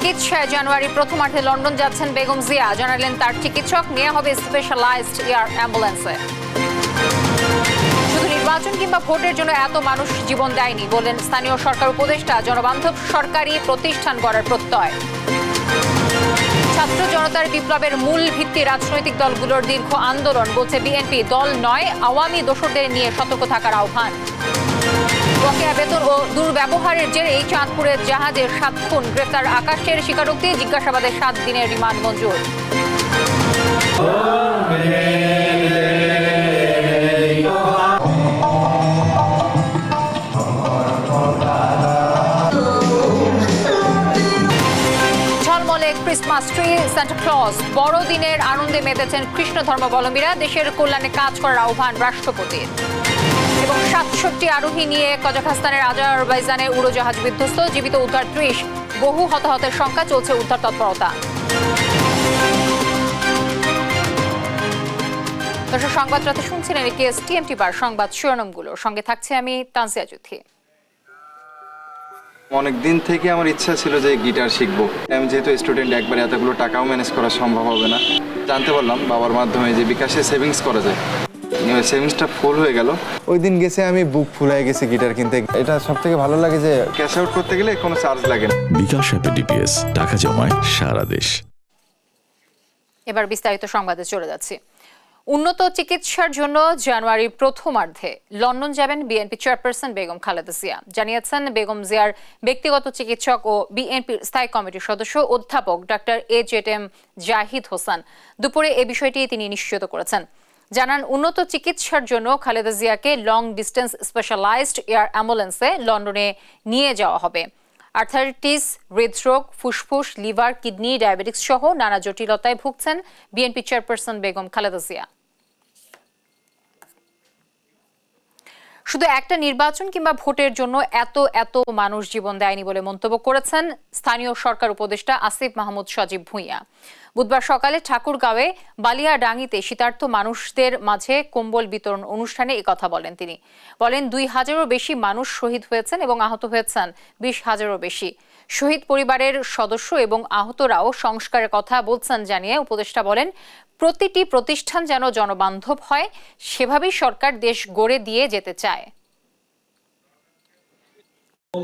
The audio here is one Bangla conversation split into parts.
চিকিৎসায় জানুয়ারি প্রথমার্ধে লন্ডন যাচ্ছেন বেগম জিয়া। জানালেন তার চিকিৎসক নেওয়া হবে স্পেশালাইজড এয়ার অ্যাম্বুলেন্সে। শুধু নির্বাচন কিংবা ভোটের জন্য এত মানুষ জীবন দেয়নি বলেন স্থানীয় সরকার উপদেষ্টা। জনবান্ধব সরকারি প্রতিষ্ঠান গড়ার প্রত্যয়। ছাত্র জনতার বিপ্লবের মূল ভিত্তি রাজনৈতিক দলগুলোর দীর্ঘ আন্দোলন বলছে বিএনপি। দল নয়, আওয়ামী দোসরদের নিয়ে সতর্ক থাকার আহ্বান। বকেয়া বেতন ও দুর্ব্যবহারের জেরে চাঁদপুরের জাহাজের 7 খুন গ্রেফতার আকাশের স্বীকারোক্তি। জিজ্ঞাসাবাদে 7 দিনের রিমান্ড মঞ্জুর। ঝলমলে ক্রিসমাস ট্রি, সান্টা ক্লজ। বড়দিনের আনন্দে মেতেছেন কৃষ্ণ ধর্মাবলম্বীরা। দেশের কল্যাণে কাজ করার আহ্বান রাষ্ট্রপতির। এবং 67 আরোহী নিয়ে কাজাখস্তানের আজারবাইজানে উড়োজাহাজ বিধ্বস্ত। জীবিত উদ্ধার 30, বহু হতাহতের সংখ্যা। চলছে উদ্ধার তৎপরতা। দর্শক, সংবাদ রাতে শুনছিলেন টিএমটি বার সংবাদ শিরোনামগুলো। সঙ্গে থাকছে আমি তানজিয়া জুথি। অনেক দিন থেকে আমার ইচ্ছা ছিল যে গিটার শিখবো। আমি যেহেতু স্টুডেন্ট, একবারে এতগুলো টাকাও ম্যানেজ করা সম্ভব হবে না। জানতে পারলাম বাবার মাধ্যমে যে বিকাশে সেভিংস করা যায়। সেভিংসটা ফুল হয়ে গেল। ওই দিন গেছে আমি বুক ফুলায় গেছি গিটার কিনতে। এটা সব থেকে ভালো লাগে যে ক্যাশ আউট করতে গেলে কোনো চার্জ লাগে না। বিকাশ অ্যাপে ডিপিএস টাকা জমায় সারা দেশ। এবার বিস্তারিত সংবাদে চলে যাচ্ছি। উন্নত চিকিৎসার জন্য জানুয়ারির প্রথমার্ধে লন্ডন যাবেন বিএনপি চেয়ারপারসন বেগম খালেদা জিয়া। জানিয়েছেন বেগম জিয়ার ব্যক্তিগত চিকিৎসক ও বিএনপির স্থায়ী কমিটির সদস্য অধ্যাপক ডক্টর AZM জাহিদ হোসেন। দুপুরে এ বিষয়টি তিনি নিশ্চিত করেছেন। জানান, উন্নত চিকিৎসার জন্য খালেদা জিয়াকে লং ডিস্টেন্স স্পেশালাইজড এয়ার অ্যাম্বুলেন্সে লন্ডনে নিয়ে যাওয়া হবে। আর্থারাইটিস, হৃদরোগ, ফুসফুস, লিভার, কিডনি, ডায়াবেটিস সহ নানা জটিলতায় ভুগছেন বিএনপি চেয়ারপারসন বেগম খালেদা জিয়া। শুধু একটা নির্বাচন কিংবা ভোটের জন্য এত মানুষ জীবন দেয়নি বলে মন্তব্য করেছেন স্থানীয় সরকার উপদেষ্টা আসিফ মাহমুদ সজীব ভুঁইয়া। বুধবার সকালে ঠাকুরগাঁওয়ে বালিয়াডাঙ্গিতে শীতার্ত মানুষদের মাঝে কম্বল বিতরণ অনুষ্ঠানে একথা বলেন তিনি। বলেন, 2000-এরও বেশি মানুষ শহীদ হয়েছেন এবং আহত হয়েছেন 20,000-এরও বেশি। শহীদ পরিবারের সদস্য এবং আহতরাও সংস্কারের কথা বলছেন জানিয়ে উপদেষ্টা বলেন, প্রতিটি প্রতিষ্ঠান যেন জনবান্ধব হয় সেভাবেই সরকার দেশ গড়ে দিয়ে যেতে চায়।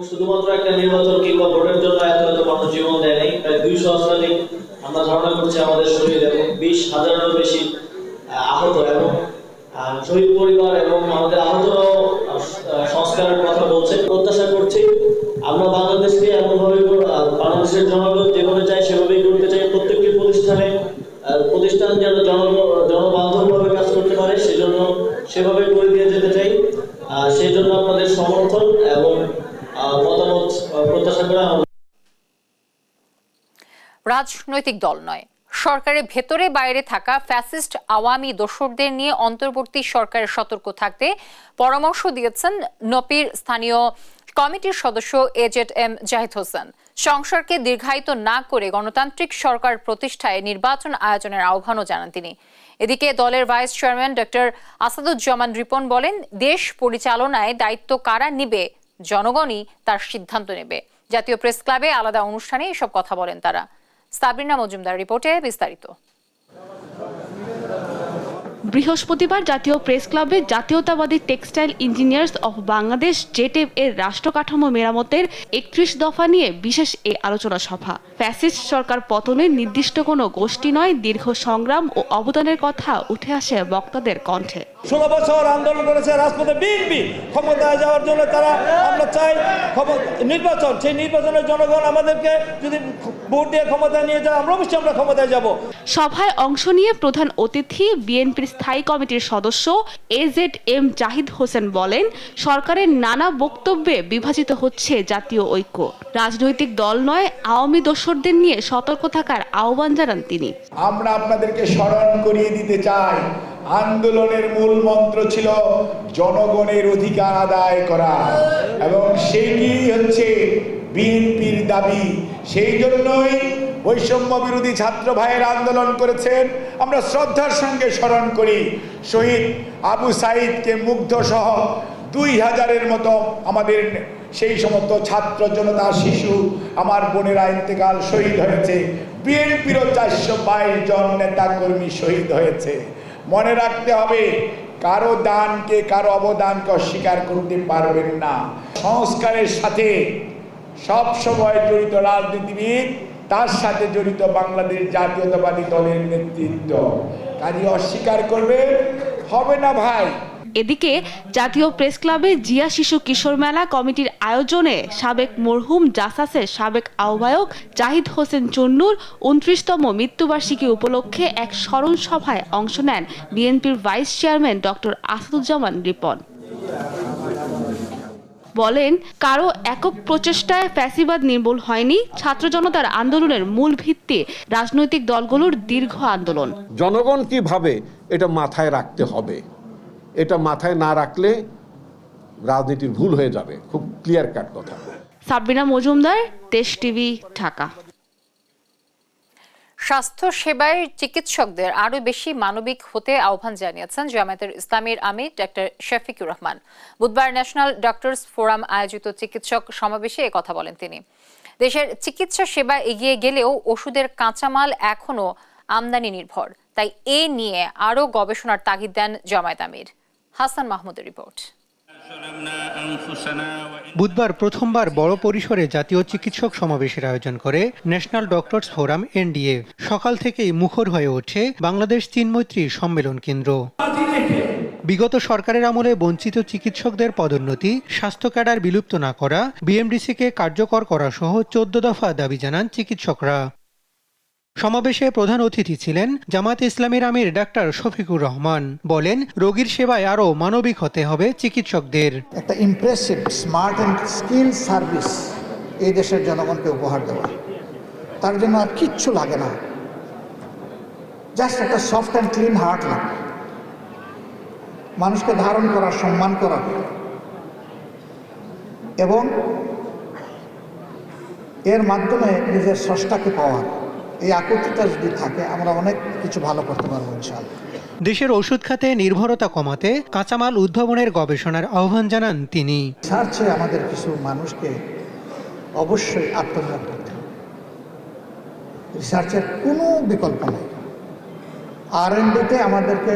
শুধুমাত্র একটা নির্বাচন কিংবা ভোটের জন্য এত মানুষ জীবন দেয় নাই। প্রায় 200 শতাধিক আমরা ধারণা করছি আমাদের শহীদ এবং 20,000-এরও বেশি আহত এবং শহীদ পরিবার এবং আমাদের আহতরাও সংস্কারের কথা বলছে। প্রত্যাশা করছি আমরা বাংলাদেশকে এমনভাবে বাংলাদেশের জনগণ যেভাবে চাই সেভাবেই করতে চাই। প্রত্যেকটি প্রতিষ্ঠান যেন জনবান্ধবভাবে কাজ করতে পারে সেজন্য সেভাবে করে দিয়ে যেতে চাই। সেই জন্য আপনাদের সমর্থন এবং মতামত প্রত্যাশা করা। রাজনৈতিক দল নয়, সরকারের ভেতরে বাইরে থাকা ফ্যাসিস্ট আওয়ামী দোসরদের নিয়ে অন্তর্বর্তী সরকারের সতর্ক থাকতে পরামর্শ দিয়েছেন নপির স্থানীয় কমিটির সদস্য AZM জাহিদ হোসেন। সংসদকে দীর্ঘায়িত না করে গণতান্ত্রিক সরকার প্রতিষ্ঠায় নির্বাচন আয়োজনের আহ্বানও জানান তিনি। এদিকে দলের vice chairman doctor Asaduzzaman Ripon বলেন, দেশ পরিচালনায় দায়িত্ব কারা নিবে, জনগণই তার সিদ্ধান্ত নেবে। জাতীয় প্রেস ক্লাবে আলাদা অনুষ্ঠানে এসব কথা বলেন তারা। সাবরিনা মজুমদার রিপোর্টে বিস্তারিত। বৃহস্পতিবার জাতীয় প্রেস ক্লাবে জাতীয়তাবাদী টেক্সটাইল ইঞ্জিনিয়ার্স অফ বাংলাদেশ জেটেভ এর রাষ্ট্রকাঠামো মেরামতের 31 দফা নিয়ে বিশেষ এই আলোচনা সভা। ফ্যাসিস্ট সরকার পতনের নির্দিষ্ট কোনো গোষ্ঠী নয়, দীর্ঘ সংগ্রাম ও অবদানের কথা উঠে আসে বক্তাদের কণ্ঠে। 16 বছর আন্দোলন করেছে রাজপথে বিএনপি ক্ষমতায় যাওয়ার জন্য। তারা আমরা চাই নির্বাচন, সেই নির্বাচনের জনগণ আমাদেরকে যদি ভোট দিয়ে ক্ষমতায় নিয়ে যায় আমরা অবশ্যই আমরা ক্ষমতায় যাব। সভায় অংশ নিয়ে প্রধান অতিথি বিএনপির স্থায়ী কমিটির সদস্য AZM জাহিদ হোসেন বলেন, সরকারের নানা বক্তব্যে বিভাজিত হচ্ছে জাতীয় ঐক্য। রাজনৈতিক দল নয়, আওয়ামী দোসরদের নিয়ে সতর্ক থাকার আহ্বান জানান তিনি। আমরা আপনাদেরকে স্মরণ করিয়ে দিতে চাই, আন্দোলনের মূল মন্ত্র ছিল জনগণের অধিকার আদায় করা এবং সেটি হচ্ছে বিএনপির দাবি। সেই জন্যই বৈষম্য বিরোধী ছাত্র ভাইয়েরা আন্দোলন করেছেন। আমরা শ্রদ্ধার সঙ্গে স্মরণ করি শহীদ আবু সাইদকে মুগ্ধ সহ 2000-এর মতো আমাদের সেই সমস্ত ছাত্র জনতা, শিশু, আমার বোনেরা ইন্তেকাল শহীদ হয়েছে। বিএনপিরও 422 জন নেতা কর্মী শহীদ হয়েছে। মনে রাখতে হবে, কারো দানকে, কারো অবদানকে অস্বীকার করতে পারবেন না। সংস্কারের সাথে সব সময় জড়িত রাজনীতিবিদ, তার সাথে জড়িত বাংলাদেশ জাতীয়তাবাদী দলের নেতৃত্ব। কাজে অস্বীকার করবে হবে না ভাই। এদিকে জাতীয় প্রেস ক্লাবে জিয়া শিশু কিশোর মেলা কমিটির আয়োজনে সাবেক মরহুম জাসাসের সাবেক আহ্বায়ক জাহিদ হোসেন চন্নুর 29তম মৃত্যুবার্ষিকী উপলক্ষে এক স্মরণ সভায় অংশ নেন বিএনপির vice chairman doctor Asaduzzaman Ripon. বলেন, কারো একক প্রচেষ্টায় ফ্যাসিবাদ নির্মূল হয়নি। ছাত্র জনতার আন্দোলনের মূল ভিত্তি রাজনৈতিক দলগুলোর দীর্ঘ আন্দোলন। জনগণ কি ভাবে এটা মাথায় রাখতে হবে। এটা মাথায় না রাখলে রাজনীতির ভুল হয়ে যাবে। খুব ক্লিয়ার কাট কথা। সাবরিনা মজুমদার, দেশ টিভি, ঢাকা। স্বাস্থ্য সেবায় চিকিৎসকদের আরও বেশি মানবিক হতে আহ্বান জানিয়েছেন জামায়াতের ইসলামীর আমির ডক্টর শফিকুর রহমান। বুধবার ন্যাশনাল ডক্টরস ফোরাম আয়োজিত চিকিৎসক সমাবেশে একথা বলেন তিনি। দেশের চিকিৎসা সেবা এগিয়ে গেলেও ওষুধের কাঁচামাল এখনও আমদানি নির্ভর, তাই এ নিয়ে আরও গবেষণার তাগিদ দেন জামায়াত আমির। হাসান মাহমুদের রিপোর্ট। বুধবার প্রথমবার বড় পরিসরে জাতীয় চিকিৎসক সমাবেশের আয়োজন করে ন্যাশনাল ডক্টরস ফোরাম এনডিএ। সকাল থেকেই মুখর হয়ে ওঠে বাংলাদেশ চীন মৈত্রী সম্মেলন কেন্দ্র। বিগত সরকারের আমলে বঞ্চিত চিকিৎসকদের পদোন্নতি, স্বাস্থ্য ক্যাডার বিলুপ্ত না করা, বিএমডিসিকে কার্যকর করা সহ 14 দফা দাবি জানান চিকিৎসকরা। সমাবেশে প্রধান অতিথি ছিলেন জামায়াত ইসলামীর আমির ডাক্তার শফিকুর রহমান। বলেন, রোগীর সেবায় আরও মানবিক হতে হবে চিকিৎসকদের। একটা impressive, smart and skill service এই দেশের জনগণকে উপহার দেওয়া, তার জন্য আর কিচ্ছু লাগে না, জাস্ট একটা সফট অ্যান্ড ক্লিন হার্ট লাগে। মানুষকে ধারণ করা, সম্মান করা এবং এর মাধ্যমে নিজের স্রষ্টাকে পাওয়া, এই আকুতিটা যদি থাকে আমরা অনেক কিছু ভালো করতে পারবো ইনশাআল্লাহ। দেশের ওষুধ খাতে নির্ভরতা কমাতে কাঁচামাল উদ্ভাবনের গবেষণার আহ্বান জানান তিনি। রিসার্চে আমাদের কিছু মানুষকে অবশ্যই আত্মনিয়োগ করতে হবে। রিসার্চের কোনো বিকল্প নেই। R&Dতে আমাদেরকে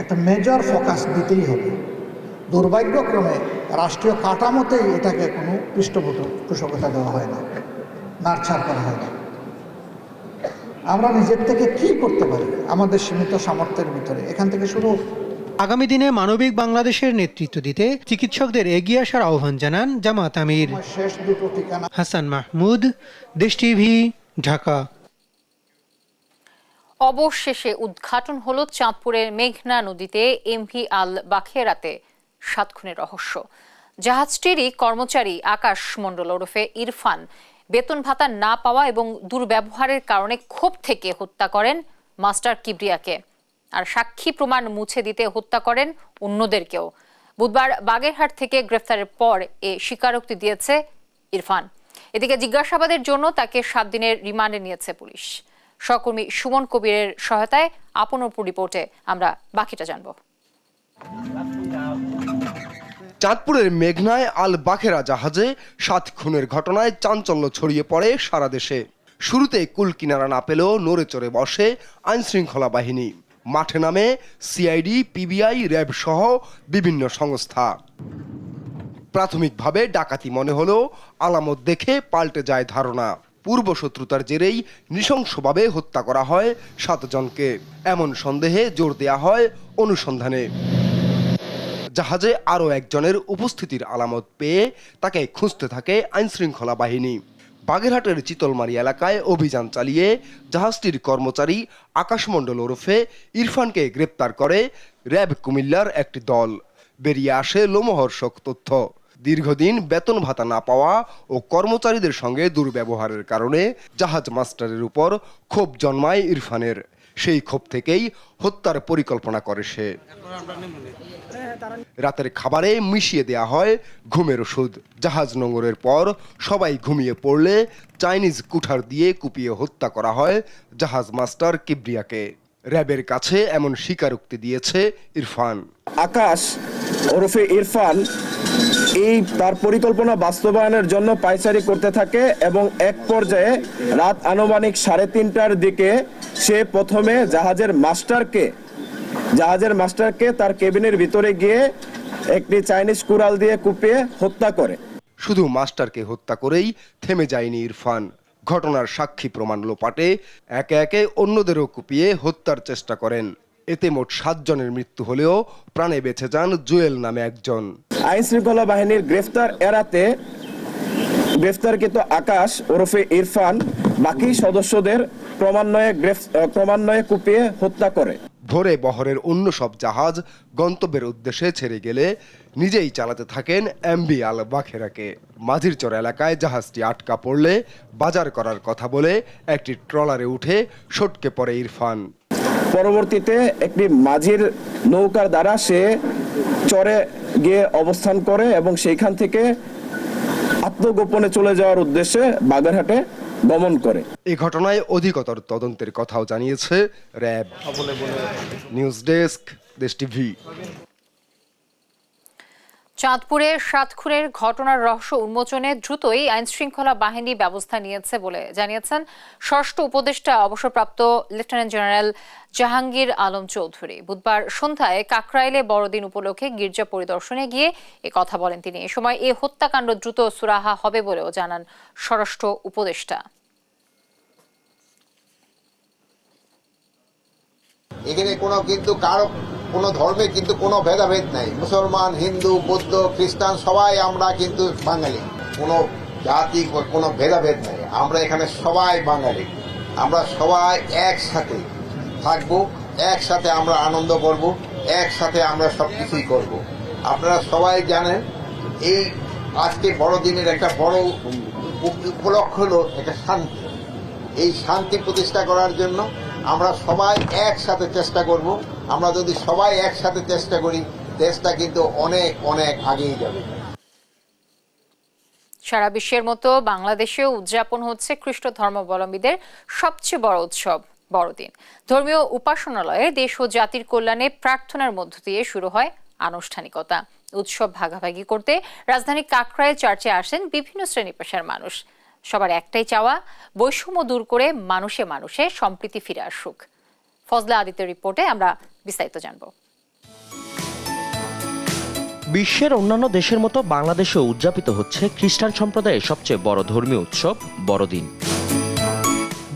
একটা মেজর ফোকাস দিতেই হবে। দুর্ভাগ্যক্রমে রাষ্ট্রীয় কাঠামোতেই এটাকে কোনো পৃষ্ঠপোষকতা দেওয়া হয় না, নাড়ছাড় করা হয় না। আমরা নিজের থেকে কি করতে পারি আমাদের সীমিত সামর্থ্যের ভিতরে, এখান থেকে শুরু। আগামী দিনে মানবিক বাংলাদেশের নেতৃত্ব দিতে চিকিৎসকদের এগিয়ে আসার আহ্বান জানান জামায়াত আমির। শেষ দুটো ঠিকানা। হাসান মাহমুদ, দেশ টিভি, ঢাকা। অবশেষে উদ্ঘাটন হলো চাঁদপুরের মেঘনা নদীতে এমভি আল বাখেরাতে 7 খুনের রহস্য। জাহাজটিরই কর্মচারী আকাশ মণ্ডল ওরফে ইরফান বেতন ভাতা না পাওয়া এবং দুর্ব্যবহারের কারণে ক্ষোভ থেকে হত্যা করেন মাস্টার কিবরিয়াকে, আর সাক্ষী প্রমাণ মুছে দিতে হত্যা করেন অন্যদেরকেও। বুধবার বাগেরহাট থেকে গ্রেফতারের পর এ স্বীকারোক্তি দিয়েছে ইরফান। এদিকে জিজ্ঞাসাবাদের জন্য তাকে 7 দিনের রিমান্ডে নিয়েছে পুলিশ। সহকর্মী সুমন কবিরের সহায়তায় আপনপুর রিপোর্টে আমরা বাকিটা জানব। চাঁদপুরের মেঘনায় আল বাখেরা জাহাজে 7 খুনের ঘটনায় চাঞ্চল্য ছড়িয়ে পড়ে সারা দেশে। শুরুতে কুল কিনারা না পেলেও নড়ে চড়ে বসে আইনশৃঙ্খলা বাহিনী। মাঠে নামে সিআইডি, পিবিআই, র্যাব সহ বিভিন্ন সংস্থা। প্রাথমিকভাবে ডাকাতি মনে হলেও আলামত দেখে পাল্টে যায় ধারণা। পূর্ব শত্রুতার জেরেই নৃশংসভাবে হত্যা করা হয় 7 জনকে, এমন সন্দেহে জোর দেয়া হয় অনুসন্ধানে। জাহাজে আরও একজনের উপস্থিতির আলামত পেয়ে তাকে খুঁজতে থাকে আইনশৃঙ্খলা বাহিনী। বাগেরহাটের চিতলমারি এলাকায় অভিযান চালিয়ে জাহাজটির কর্মচারী আকাশমণ্ডল ওরফে ইরফানকে গ্রেপ্তার করে র্যাব কুমিল্লার একটি দল। বেরিয়ে আসে লোমহর্ষক তথ্য। দীর্ঘদিন বেতন ভাতা না পাওয়া ও কর্মচারীদের সঙ্গে দুর্ব্যবহারের কারণে জাহাজ মাস্টারের উপর ক্ষোভ জন্মায় ইরফানের। সেই ক্ষোভ থেকেই হত্যার পরিকল্পনা করে সে। রাতের খাবারে মিশিয়ে দেয়া হয় ঘুমের ওষুধ। জাহাজ নোঙরের পর সবাই ঘুমিয়ে পড়লে চাইনিজ কুঠার দিয়ে কুপিয়ে হত্যা করা হয় জাহাজ মাস্টার কিবরিয়াকে। র্যাবের কাছে এমন স্বীকারোক্তি দিয়েছে ইরফান। আকাশ ওরফে ইরফান এই তার পরিকল্পনা বাস্তবায়নের জন্য পায়চারি করতে থাকে এবং এক পর্যায়ে রাত আনুমানিক 3:30টার দিকে সে প্রথমে জাহাজের মাস্টারকে তার কেবিনের ভিতরে গিয়ে একটি চাইনিজ কুড়াল দিয়ে কুপিয়ে হত্যা করে। শুধু মাস্টারকে হত্যা করেই থেমে যায়নি ইরফান। ঘটনার সাক্ষী প্রমাণ লোপাটে একে একে অন্যদেরও কুপিয়ে হত্যার চেষ্টা করেন। এতে মোট 7 জনের মৃত্যু হলেও প্রাণে বেঁচে যান জুয়েল নামে একজন। আইন শৃঙ্খলা বাহিনীর গ্রেফতার এড়াতে গ্রেফতারকৃত আকাশ ওরফে ইরফান বাকি সদস্যদের ক্রমান্বয়ে কুপিয়ে হত্যা করে। ভোরে বহরের অন্য সব জাহাজ গন্তব্যের উদ্দেশ্যে ছেড়ে গেলে নিজেই চালাতে থাকেন এমবি আল বাখেরাকে। মাঝিরচর এলাকায় জাহাজটি আটকা পড়লে বাজার করার কথা বলে একটি ট্রলারে উঠে সটকে পড়ে ইরফান। পরবর্তীতে একটি মাঝির নৌকার দ্বারা সে চরে গিয়ে অবস্থান করে এবং সেইখান থেকে আত্মগোপনে চলে যাওয়ার উদ্দেশ্যে বাগেরহাটে গমন করে। এই ঘটনায় অধিকতর তদন্তের কথাও জানিয়েছে র্যাব। নিউজ ডেস্ক, দেশ টিভি। চাঁদপুরে 7 খুনের ঘটনার রহস্য উন্মোচনে দ্রুতই আইন শৃঙ্খলা বাহিনী ব্যবস্থা নিয়েছে বলে জানিয়েছেন ষষ্ঠ উপদেষ্টা অবসরপ্রাপ্ত লেফটেন্যান্ট জেনারেল জাহাঙ্গীর আলম চৌধুরী। বুধবার সন্ধ্যায় কাকরাইলে বড়দিন উপলক্ষে গির্জা পরিদর্শনে গিয়ে কথা বলেন তিনি। এ সময় এই হত্যাকাণ্ড দ্রুত সুরাহা হবে বলেও জানান স্বরাষ্ট্র উপদেষ্টা। এখানে কোনো ধর্মে কিন্তু কোনো ভেদাভেদ নাই। মুসলমান, হিন্দু, বৌদ্ধ, খ্রিস্টান সবাই আমরা কিন্তু বাঙালি। কোনো জাতি, কোনো ভেদাভেদ নাই। আমরা এখানে সবাই বাঙালি। আমরা সবাই একসাথে থাকবো, একসাথে আমরা আনন্দ করব, একসাথে আমরা সবকিছুই করব। আপনারা সবাই জানেন এই আজকে বড়দিনের একটা বড় উপলক্ষ হলো একটা শান্তি। এই শান্তি প্রতিষ্ঠা করার জন্য আমরা সবাই একসাথে চেষ্টা করব। আমরা যদি সবাই একসাথে চেষ্টা করি, দেশটা কিন্তু অনেক অনেক আগিয়ে যাবে। সারা বিশ্বের মতো বাংলাদেশেও উদযাপন হচ্ছে খ্রিস্ট ধর্মাবলম্বীদের সবচেয়ে বড় উৎসব বড়দিন। ধর্মীয় উপাসনালয়ে দেশ ও জাতির কল্যাণে প্রার্থনার মধ্য দিয়ে শুরু হয় আনুষ্ঠানিকতা। উৎসব ভাগাভাগি করতে রাজধানী কাকরাইল চার্চে আসেন বিভিন্ন শ্রেণী পেশার মানুষ। সবার একটাই চাওয়া, বৈষম্য দূর করে মানুষে মানুষে সম্প্রীতি ফিরে আসুক। ফজলা আদিত্যের রিপোর্টে আমরা বিস্তারিত জানব। বিশ্বের অন্যান্য দেশের মতো বাংলাদেশেও উদযাপিত হচ্ছে খ্রিস্টান সম্প্রদায়ের সবচেয়ে বড় ধর্মীয় উৎসব বড়দিন।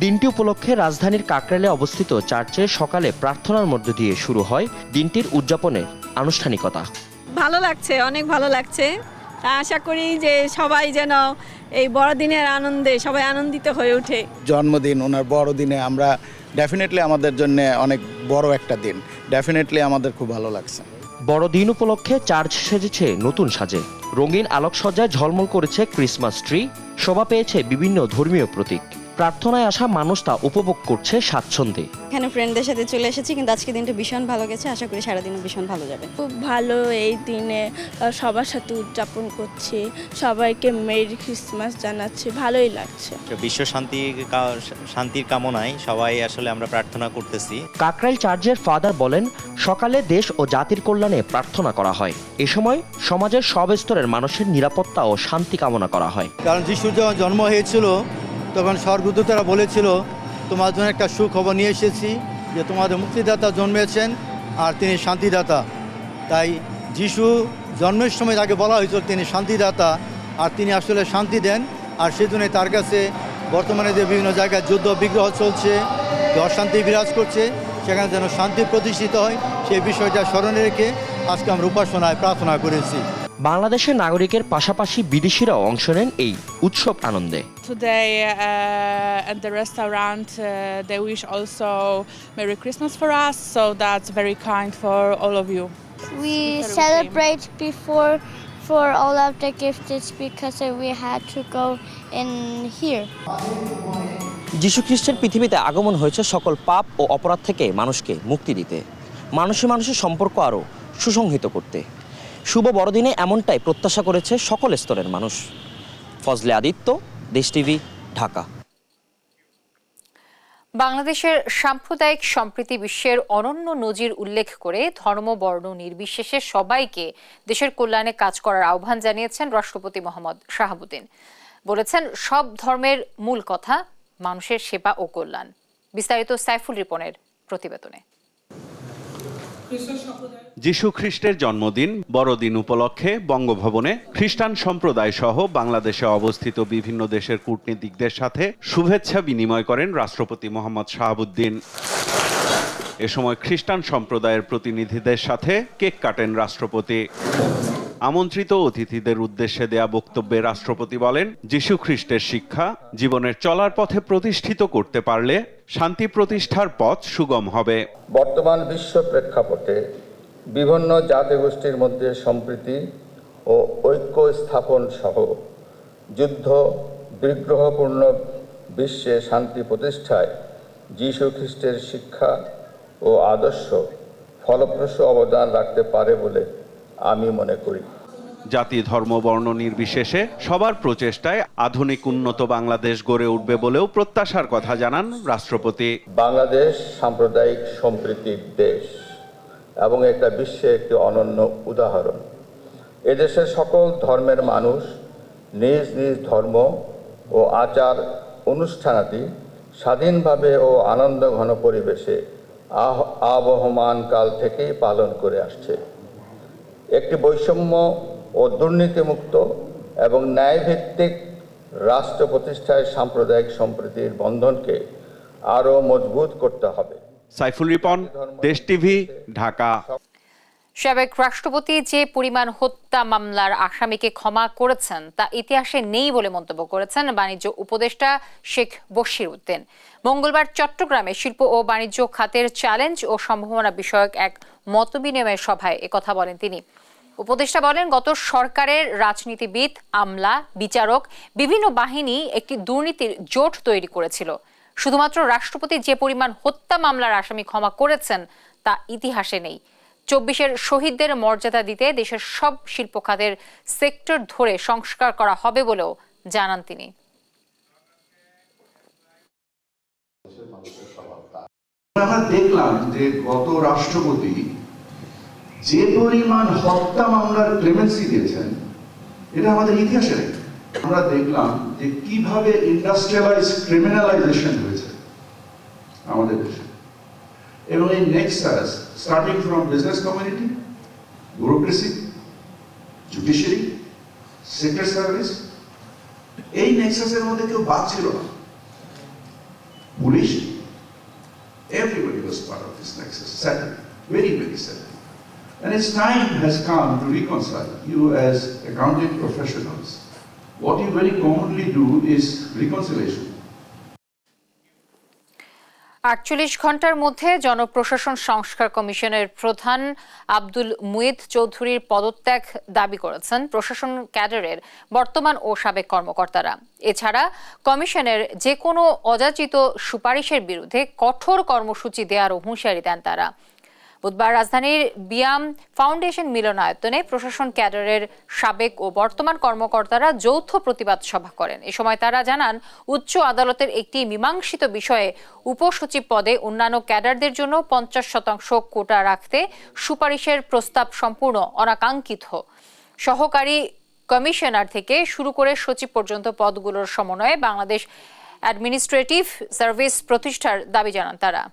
দিনটি উপলক্ষে রাজধানীর কাকরাইলে অবস্থিত চার্চে সকালে প্রার্থনার মধ্য দিয়ে শুরু হয় দিনটির উদযাপনের আনুষ্ঠানিকতা। ভালো লাগছে, অনেক ভালো লাগছে। আশা করি যে সবাই যেন এই বড়দিনের আনন্দে সবাই আনন্দিত হয়ে ওঠে। জন্মদিন, ওনার বড়দিনে আমরা ডেফিনেটলি আমাদের জন্য অনেক বড় একটা দিন। ডেফিনেটলি আমাদের খুব ভালো লাগছে। বড়দিন উপলক্ষে চার্চ সেজেছে নতুন সাজে। রঙিন আলোকসজ্জায় ঝলমল করেছে ক্রিসমাস ট্রি, শোভা পেয়েছে বিভিন্ন ধর্মীয় প্রতীক। প্রার্থনায় আসা মানুষ তা উপভোগ করছে স্বাচ্ছন্দ্যে। এখানে ফ্রেন্ডদের সাথে চলে এসেছি, কিন্তু আজকে দিনটা ভীষণ ভালো গেছে। আশা করি সারাদিনও ভীষণ ভালো যাবে। খুব ভালো, এই দিনে সবার সাথে উদযাপন করছি, সবাইকে মেরি ক্রিসমাস জানাচ্ছি, ভালোই লাগছে। বিশ্ব শান্তির কামনায় সবাই আসলে আমরা প্রার্থনা করতেছি। কাকরাইল চার্চের ফাদার বলেন, সকালে দেশ ও জাতির কল্যাণে প্রার্থনা করা হয়। এ সময় সমাজের সব স্তরের মানুষের নিরাপত্তা ও শান্তি কামনা করা হয়। কারণ যিশুর যখন জন্ম হয়েছিল তখন স্বর্গদূতরা বলেছিল, তোমার জন্য একটা সুখবর নিয়ে এসেছি, যে তোমাদের মুক্তিদাতা জন্মেছেন আর তিনি শান্তিদাতা। তাই যিশু জন্মের সময় তাকে বলা হয়েছিল তিনি শান্তিদাতা, আর তিনি আসলে শান্তি দেন। আর সেজন্য তার কাছে বর্তমানে যে বিভিন্ন জায়গায় যুদ্ধ বিগ্রহ চলছে, অশান্তি বিরাজ করছে, সেখানে যেন শান্তি প্রতিষ্ঠিত হয়, সেই বিষয়টা স্মরণে রেখে আজকে আমরা উপাসনায় প্রার্থনা করেছি। বাংলাদেশের নাগরিকের পাশাপাশি বিদেশিরাও অংশ নেন এই উৎসব আনন্দে। Today at the restaurant they wish also Merry Christmas for us, so that's very kind for all of you. We celebrate before for all of the gifts because we had to go in here. যীশু খ্রিস্টের পৃথিবীতে আগমন হয়েছে সকল পাপ ও অপরাধ থেকে মানুষকে মুক্তি দিতে, মানুষে মানুষের সম্পর্ক আরও সুসংহত করতে। শুভ বড়দিনে এমনটাই প্রত্যাশা করেছে সকল স্তরের মানুষ। ফজলে আদিত্য, দেশ টিভি, ঢাকা। বাংলাদেশের সাম্প্রদায়িক সম্প্রীতি বিশ্বের অনন্য নজির উল্লেখ করে ধর্ম বর্ণ নির্বিশেষে সবাইকে দেশের কল্যাণে কাজ করার আহ্বান জানিয়েছেন রাষ্ট্রপতি মোহাম্মদ শাহাবুদ্দিন। বলেছেন, সব ধর্মের মূল কথা মানুষের সেবা ও কল্যাণ। বিস্তারিত সাইফুল রিপনের প্রতিবেদনে। যীশু খ্রিস্টের জন্মদিন বড়দিন উপলক্ষে বঙ্গভবনে খ্রিস্টান সম্প্রদায় সহ বাংলাদেশে অবস্থিত বিভিন্ন দেশের কূটনীতিকদের সাথে শুভেচ্ছা বিনিময় করেন রাষ্ট্রপতি মোহাম্মদ শাহাবুদ্দিন। এ সময় খ্রিস্টান সম্প্রদায়ের প্রতিনিধিদের সাথে কেক কাটেন রাষ্ট্রপতি। আমন্ত্রিত অতিথিদের উদ্দেশ্যে দেয়া বক্তব্যে রাষ্ট্রপতি বলেন, যীশু খ্রিস্টের শিক্ষা জীবনের চলার পথে প্রতিষ্ঠিত করতে পারলে শান্তি প্রতিষ্ঠার পথ সুগম হবে। বর্তমান বিশ্ব প্রেক্ষাপটে বিভিন্ন জাতিগোষ্ঠীর মধ্যে সম্প্রীতি ও ঐক্য স্থাপন সহ যুদ্ধ বিগ্রহপূর্ণ বিশ্বে শান্তি প্রতিষ্ঠায় যীশু খ্রিস্টের শিক্ষা ও আদর্শ ফলপ্রসূ অবদান রাখতে পারে বলে আমি মনে করি। জাতি ধর্ম বর্ণ নির্বিশেষে সবার প্রচেষ্টায় আধুনিক উন্নত বাংলাদেশ গড়ে উঠবে বলেও প্রত্যাশার কথা জানান রাষ্ট্রপতি। বাংলাদেশ সাম্প্রদায়িক সম্প্রীতির দেশ এবং এটা বিশ্বে একটি অনন্য উদাহরণ। এদেশের সকল ধর্মের মানুষ নিজ নিজ ধর্ম ও আচার অনুষ্ঠানাদি স্বাধীনভাবে ও আনন্দঘন পরিবেশে আবহমান কাল থেকেই পালন করে আসছে। একটি বৈষম্য ও দুর্নীতিমুক্ত এবং ন্যায়ভিত্তিক রাষ্ট্র প্রতিষ্ঠায় সাম্প্রদায়িক সম্প্রীতির বন্ধনকে আরও মজবুত করতে হবে। সাইফুল রিপন, দেশ টিভি, ঢাকা। সাবেক রাষ্ট্রপতি যে পরিমাণ হত্যা মামলার আসামিকে ক্ষমা করেছেন তা ইতিহাসে নেই বলে মন্তব্য করেছেন বাণিজ্য উপদেষ্টা শেখ বশির উদ্দিন। মঙ্গলবার চট্টগ্রামে শিল্প ও বাণিজ্য খাতের চ্যালেঞ্জ ও সম্ভাবনা বিষয়ক এক মতবিনিময় সভায় একথা বলেন তিনি। উপদেষ্টা বলেন, গত সরকারের রাজনীতিবিদ, আমলা, বিচারক, বিভিন্ন বাহিনী একটি দুর্নীতির জোট তৈরি করেছিল। শুধুমাত্র রাষ্ট্রপতি যে পরিমাণ হত্যা মামলার আসামি ক্ষমা করেছেন তা ইতিহাসে নেই। 24-এর শহীদদের মর্যাদা দিতে দেশের সব শিল্প খাতের সেক্টর ধরে সংস্কার করা হবে বলেও জানান তিনি। আমরা দেখলাম যে গত রাষ্ট্রপতি যে পরিমাণ হত্যা মামলার ক্লেমেন্সি দিয়েছেন এটা আমাদের ইতিহাসে নেই। আমরা দেখলাম যে কিভাবে ইন্ডাস্ট্রিয়ালাইজ ক্রিমিনালাইজেশন হয়েছে আমাদের দেশে, এবং এই Nexus starting from business community, bureaucracy, judiciary, secret service, এই নেক্সাসের মধ্যে কেউ বাদ ছিল না। Police, everybody was part of this nexus, sadly, very, very sadly. And its time has come to reconcile. You as accounting professionals, what you very commonly do is reconciliation. 48 ঘন্টার মধ্যে জনপ্রশাসন সংস্কার কমিশনের প্রধান আব্দুল মুইদ চৌধুরীর পদত্যাগ দাবি করেছেন প্রশাসন ক্যাডারের বর্তমান ও সাবেক কর্মকর্তারা। এছাড়া কমিশনের যে কোনো অযাচিত সুপারিশের বিরুদ্ধে কঠোর কর্মসূচি দেওয়ারও হুঁশিয়ারি দেন তারা। বুধবার রাজধানীর বিয়াম ফাউন্ডেশন মিলনায়তনে প্রশাসন ক্যাডারের সাবেক ও বর্তমান কর্মকর্তারা যৌথ প্রতিবাদ সভা করেন। এ সময় তারা জানান, উচ্চ আদালতের একটি মীমাংসিত বিষয়ে উপসচিব পদে অন্যান্য ক্যাডারদের জন্য 50% কোটা রাখতে সুপারিশের প্রস্তাব সম্পূর্ণ অনাকাঙ্ক্ষিত। সহকারী কমিশনার থেকে শুরু করে সচিব পর্যন্ত পদগুলোর সমন্বয়ে বাংলাদেশ অ্যাডমিনিস্ট্রেটিভ সার্ভিস প্রতিষ্ঠার দাবি জানান তারা।